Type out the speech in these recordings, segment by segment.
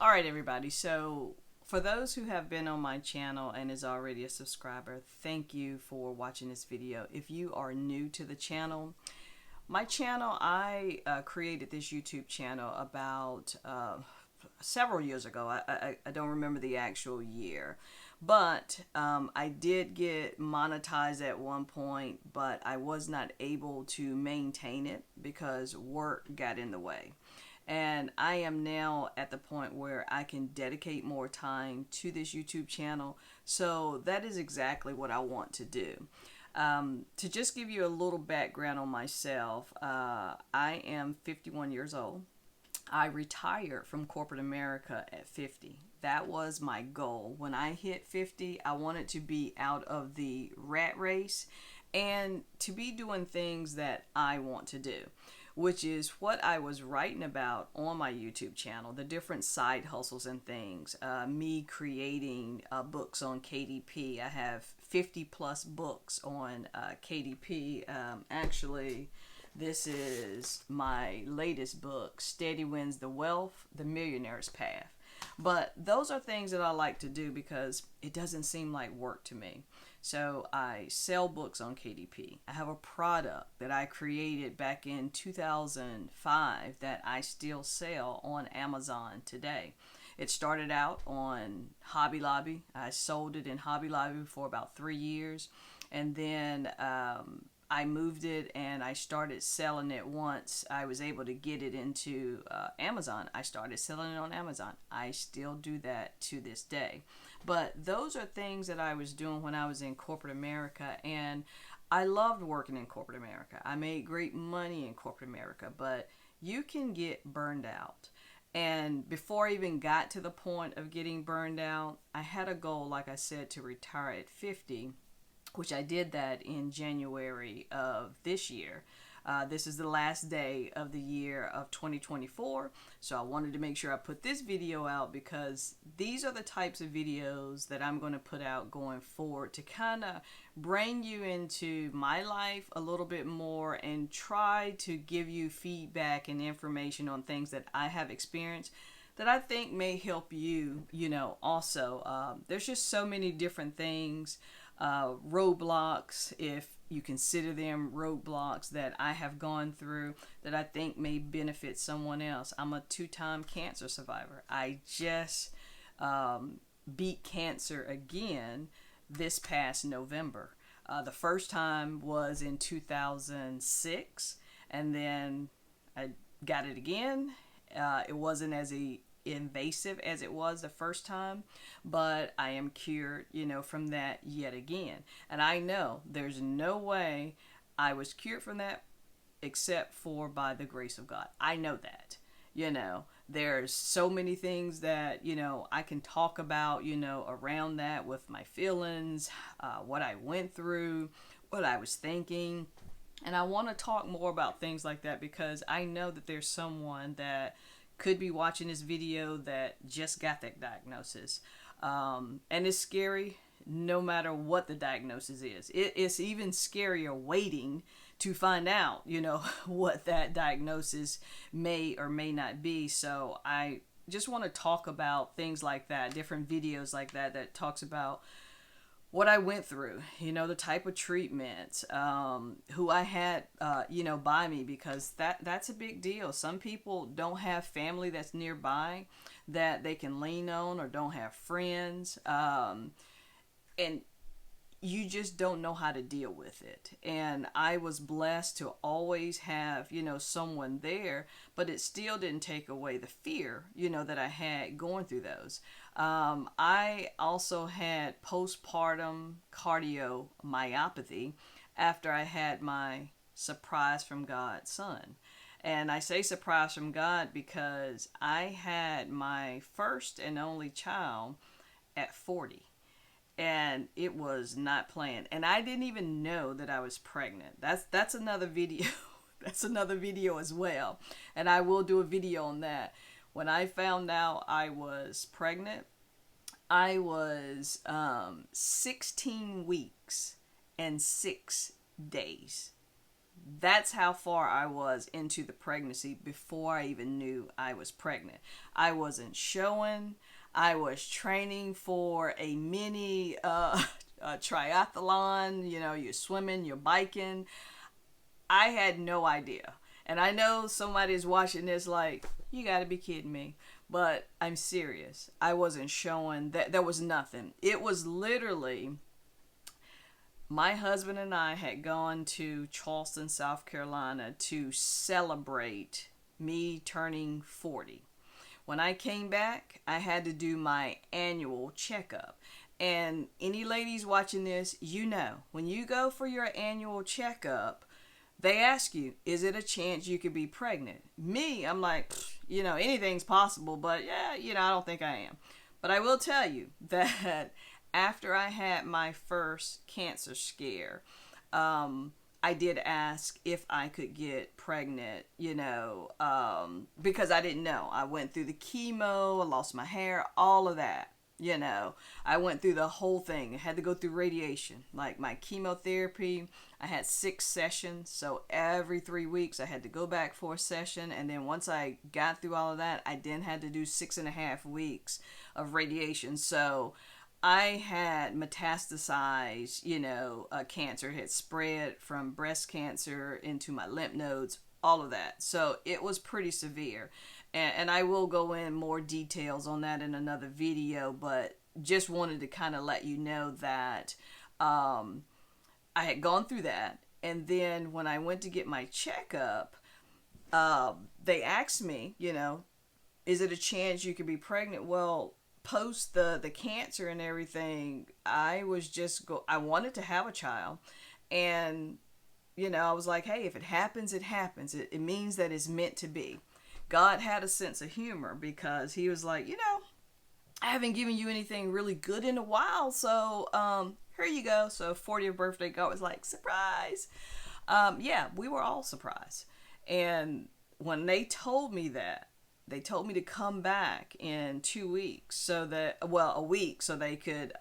All right, everybody. So, for those who have been on my channel and is already a subscriber, thank you for watching this video. If you are new to the channel, I created this YouTube channel about several years ago. I don't remember the actual year, but I did get monetized at one point, but I was not able to maintain it because work got in the way. And I am now at the point where I can dedicate more time to this YouTube channel. So that is exactly what I want to do. To just give you a little background on myself, I am 51 years old. I retired from corporate America at 50. That was my goal. When I hit 50, I wanted to be out of the rat race and to be doing things that I want to do, which is what I was writing about on my YouTube channel, the different side hustles and things. Me creating books on KDP. I have 50 plus books on KDP. Actually, this is my latest book, Steady Wins the Wealth, The Millionaire's Path. But those are things that I like to do because it doesn't seem like work to me. So I sell books on KDP. I have a product that I created back in 2005 that I still sell on Amazon today. It started out on Hobby Lobby. I sold it in Hobby Lobby for about 3 years. And then I moved it and I started selling it once I was able to get it into Amazon. I started selling it on Amazon. I still do that to this day. But those are things that I was doing when I was in corporate America, and I loved working in corporate America. I made great money in corporate America, but you can get burned out. And before I even got to the point of getting burned out, I had a goal, like I said, to retire at 50, which I did that in January of this year. This is the last day of the year of 2024. So I wanted to make sure I put this video out because these are the types of videos that I'm going to put out going forward to kind of bring you into my life a little bit more and try to give you feedback and information on things that I have experienced that I think may help you, also. There's just so many different things, roadblocks, if you consider them roadblocks that I have gone through that I think may benefit someone else. I'm a two-time cancer survivor. I just beat cancer again this past November. The first time was in 2006, and then I got it again. It wasn't as invasive as it was the first time, but I am cured, from that yet again. And I know there's no way I was cured from that except for by the grace of God. I know that. There's so many things that, I can talk about, around that with my feelings, what I went through, what I was thinking. And I want to talk more about things like that because I know that there's someone that could be watching this video that just got that diagnosis. And it's scary no matter what the diagnosis is. It's even scarier waiting to find out, what that diagnosis may or may not be. So I just want to talk about things like that, different videos like that talks about what I went through, the type of treatment, who I had, by me, because that's a big deal. Some people don't have family that's nearby that they can lean on or don't have friends. And you just don't know how to deal with it. And I was blessed to always have, someone there, but it still didn't take away the fear, that I had going through those. I also had postpartum cardiomyopathy after I had my surprise from God son. And I say surprise from God because I had my first and only child at 40, and it was not planned, and I didn't even know that I was pregnant. That's another video. That's another video as well, and I will do a video on that. When I found out I was pregnant, I was 16 weeks and 6 days. That's how far I was into the pregnancy before I even knew I was pregnant. I wasn't showing. I was training for a mini triathlon. You know, you're swimming, you're biking. I had no idea. And I know somebody's watching this like, you gotta be kidding me. But I'm serious. I wasn't showing that. There was nothing. It was literally my husband and I had gone to Charleston, South Carolina to celebrate me turning 40. When I came back, I had to do my annual checkup. And any ladies watching this, you know, when you go for your annual checkup, they ask you, is it a chance you could be pregnant? Me, I'm like, you know, anything's possible, but yeah, you know, I don't think I am. But I will tell you that after I had my first cancer scare, I did ask if I could get pregnant, you know, because I didn't know. I went through the chemo, I lost my hair, all of that. You know, I went through the whole thing. I had to go through radiation, like my chemotherapy. I had 6 sessions, so every 3 weeks I had to go back for a session. And then once I got through all of that, I then had to do 6.5 weeks of radiation. So I had metastasized, you know, cancer. It had spread from breast cancer into my lymph nodes, all of that. So it was pretty severe. And I will go in more details on that in another video, but just wanted to kind of let you know that I had gone through that. And then when I went to get my checkup, they asked me, you know, is it a chance you could be pregnant? Well, post the cancer and everything, I wanted to have a child. And, you know, I was like, hey, if it happens, it happens. It means that it's meant to be. God had a sense of humor because he was like, you know, I haven't given you anything really good in a while, so here you go. So 40th birthday, God was like, surprise. Yeah, we were all surprised. And when they told me that, they told me to come back in 2 weeks, a week, so they could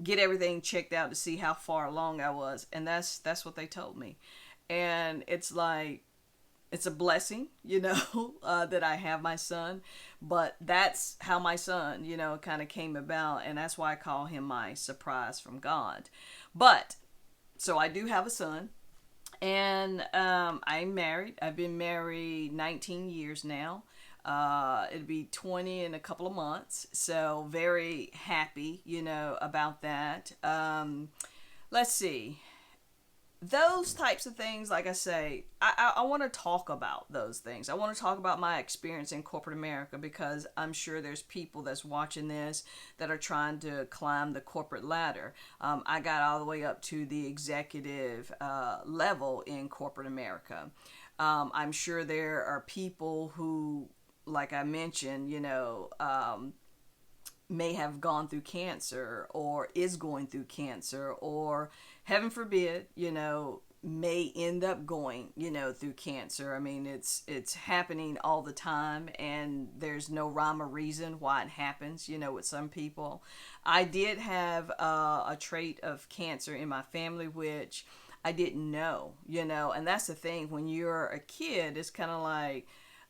get everything checked out to see how far along I was. And that's what they told me. And it's like, it's a blessing, you know, that I have my son, but that's how my son, you know, kind of came about, and that's why I call him my surprise from God. But, so I do have a son, and I'm married. I've been married 19 years now. It'll be 20 in a couple of months, so very happy, you know, about that. Let's see. Those types of things, like I say, I want to talk about those things. I want to talk about my experience in corporate America because I'm sure there's people that's watching this that are trying to climb the corporate ladder. I got all the way up to the executive level in corporate America. I'm sure there are people who, like I mentioned, you know, may have gone through cancer or is going through cancer or heaven forbid, you know, may end up going, you know, through cancer. I mean, it's happening all the time and there's no rhyme or reason why it happens, you know, with some people. I did have a trait of cancer in my family, which I didn't know, you know, and that's the thing. When you're a kid, it's kind of like,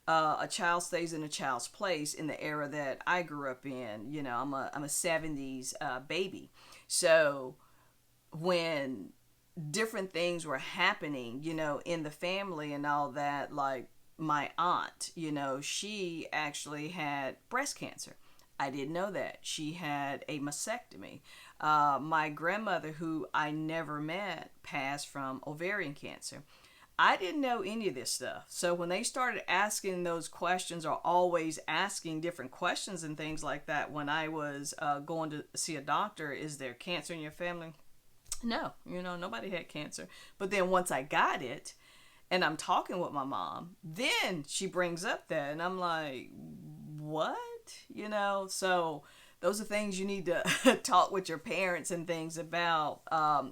a child stays in a child's place in the era that I grew up in. You know, I'm a 70s baby. So when different things were happening, you know, in the family and all that, like my aunt, you know, she actually had breast cancer. I didn't know that. She had a mastectomy. My grandmother, who I never met, passed from ovarian cancer. I didn't know any of this stuff. So when they started asking those questions or always asking different questions and things like that when I was going to see a doctor, is there cancer in your family? No, you know, nobody had cancer. But then once I got it and I'm talking with my mom, then she brings up that and I'm like, what? You know, so those are things you need to talk with your parents and things about.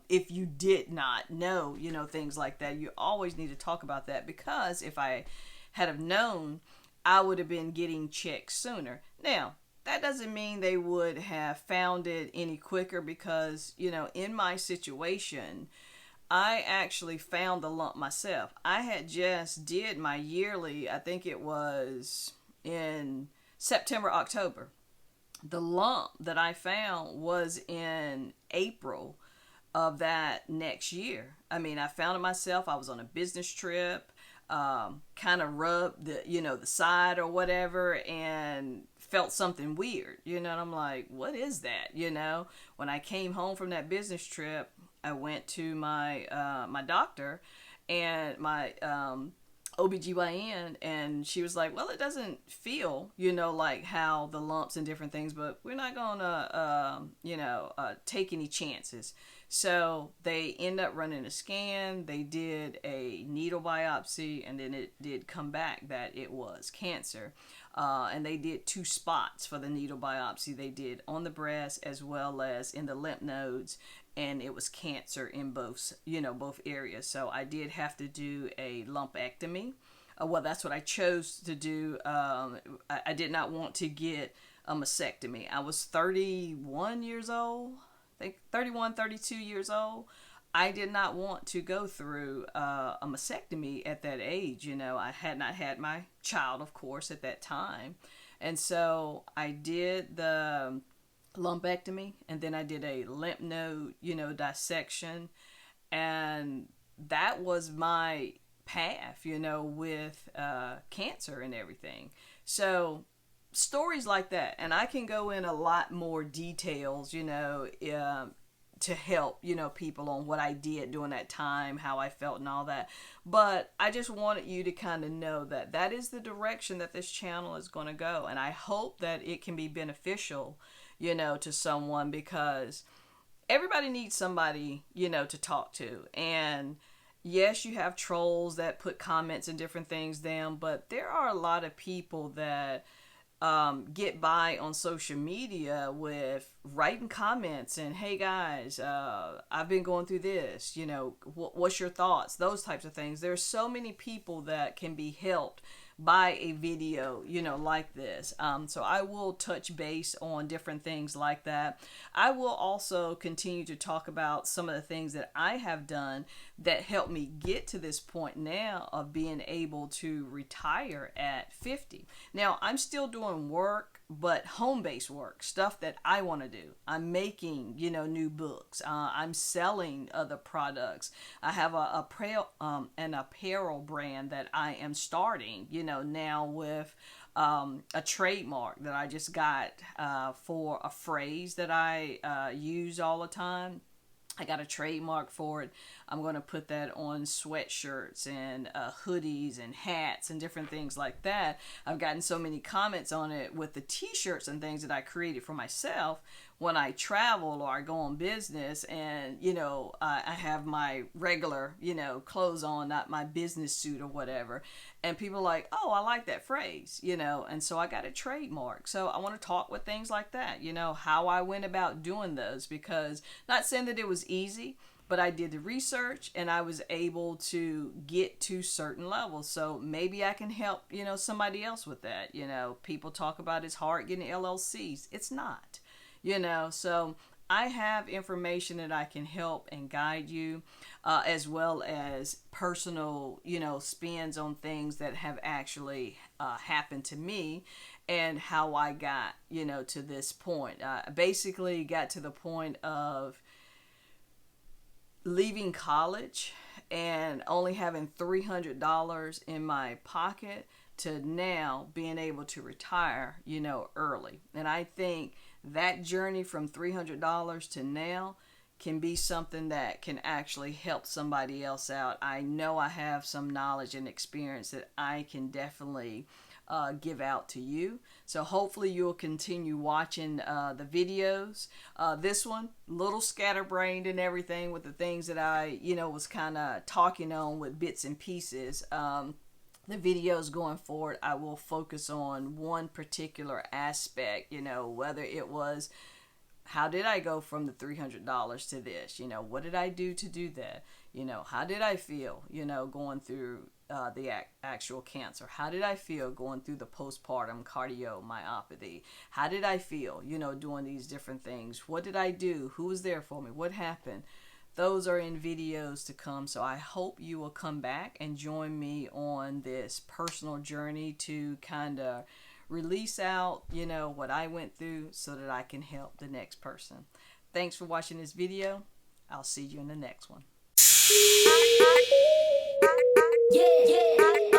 If you did not know, you know, things like that, you always need to talk about that because if I had have known, I would have been getting checked sooner. Now, that doesn't mean they would have found it any quicker because, you know, in my situation, I actually found the lump myself. I had just did my yearly, I think it was in September, October. The lump that I found was in April of that next year. I mean, I found it myself. I was on a business trip, kind of rubbed the side or whatever, and felt something weird, and I'm like, what is that? When I came home from that business trip, I went to my doctor and my OBGYN, and she was like, well, it doesn't feel, like how the lumps and different things, but we're not going to, take any chances. So they end up running a scan. They did a needle biopsy, and then it did come back that it was cancer. And they did 2 spots for the needle biopsy. They did on the breast as well as in the lymph nodes, and it was cancer in both areas. So I did have to do a lumpectomy. Well, that's what I chose to do. I did not want to get a mastectomy. I was 31 years old, I think 31, 32 years old. I did not want to go through a mastectomy at that age. I had not had my child, of course, at that time. And so I did the lumpectomy, and then I did a lymph node, dissection. And that was my path, with cancer and everything. So stories like that, and I can go in a lot more details, to help people on what I did during that time, how I felt and all that. But I just wanted you to kind of know that that is the direction that this channel is going to go, and I hope that it can be beneficial to someone, because everybody needs somebody to talk to. And yes, you have trolls that put comments and different things down, but there are a lot of people that get by on social media with writing comments and, hey guys, I've been going through this, what's your thoughts, those types of things. There's so many people that can be helped by a video, like this. So I will touch base on different things like that. I will also continue to talk about some of the things that I have done that helped me get to this point now of being able to retire at 50. Now, I'm still doing work, but home-based work, stuff that I want to do. I'm making, new books. I'm selling other products. I have an apparel brand that I am starting, now with a trademark that I just got for a phrase that I use all the time. I got a trademark for it. I'm going to put that on sweatshirts and hoodies and hats and different things like that. I've gotten so many comments on it with the t-shirts and things that I created for myself when I travel or I go on business, and I have my regular clothes on, not my business suit or whatever, and people are like, oh, I like that phrase, and so I got a trademark. So I want to talk with things like that, how I went about doing those, because not saying that it was easy, but I did the research and I was able to get to certain levels. So maybe I can help, somebody else with that. People talk about it's hard getting LLCs. It's not, so I have information that I can help and guide you, as well as personal, spins on things that have actually happened to me and how I got, to this point. Basically got to the point of leaving college and only having $300 in my pocket to now being able to retire, early. And I think that journey from $300 to now can be something that can actually help somebody else out. I know I have some knowledge and experience that I can definitely give out to you. So hopefully you'll continue watching the videos. This one, little scatterbrained and everything with the things that I, was kind of talking on with bits and pieces. The videos going forward, I will focus on one particular aspect, whether it was, how did I go from the $300 to this? What did I do to do that? How did I feel, going through the actual cancer? How did I feel going through the postpartum cardiomyopathy? How did I feel, doing these different things? What did I do? Who was there for me? What happened? those are in videos to come. So I hope you will come back and join me on this personal journey to kind of release out, what I went through so that I can help the next person. Thanks for watching this video. I'll see you in the next one. Yeah.